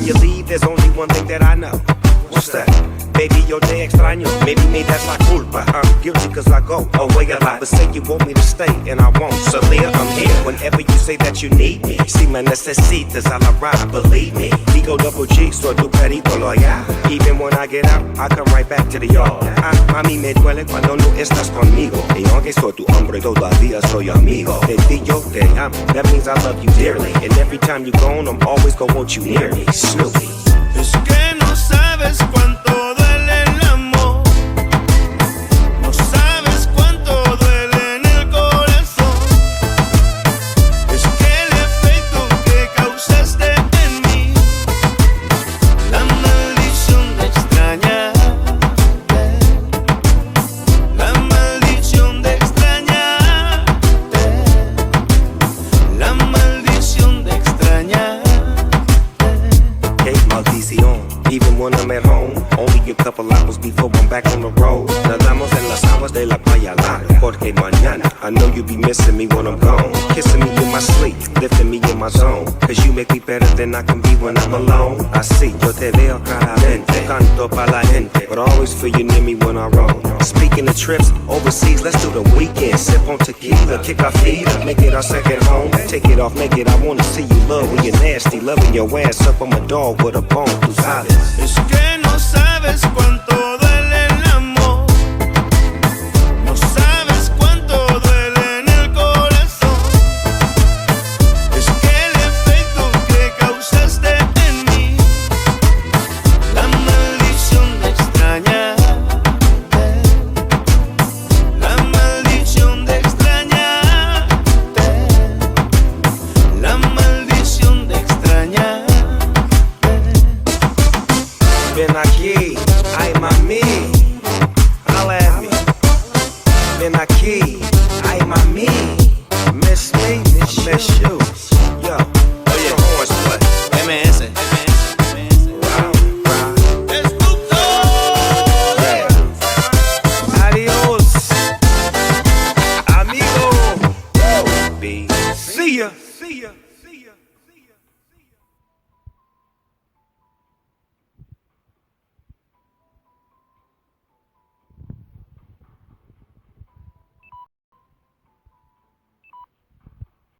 you leave, there's only one thing that I know. What's that? Baby, yo te extraño. Maybe me, that's my culpa. I'm guilty cause I go away a lot. But say you want me to stay and I won't. So Leah, I'm here whenever you say that you need me. Si me necesitas, I'll arrive, believe me. Digo double G, soy tu perito loyal. Even when I get out, I come right back to the yard. A mí me duele cuando no estás conmigo. Y aunque soy tu hombre, todavía soy amigo. De ti yo te amo, that means I love you dearly. And every time you're gone, I'm always gonna want you near me. Snoopy. Es que no sabes cuánto duele el amor. No sabes cuánto duele en el corazón. Es que el efecto que causaste en mí, la maldición de extrañarte, la maldición de extrañarte, la maldición de extrañarte. Qué maldición. Even when I'm at home, only a couple hours before I'm back on the road. Nadamos en las aguas de la playa larga, porque mañana I know you be missing me when I'm gone. Kissing me in my sleep, lifting me in my zone. Cause you make me better than I can be when I'm alone. Así yo te veo claramente, canto pa' la gente, but I always feel you near me when I roll. Speaking of trips overseas, let's do the weekend. Sip on tequila, kick our feet up, make it our second home. Take it off naked, I wanna see you love when you're nasty. Loving your ass up, I'm a dog with a bone through silence. Es que no sabes cuánto duele el amor. No sabes cuánto duele en el corazón. Es que el efecto que causaste en mí, la maldición de extrañarte, la maldición de extrañarte, la maldición de extrañarte. Ven aquí,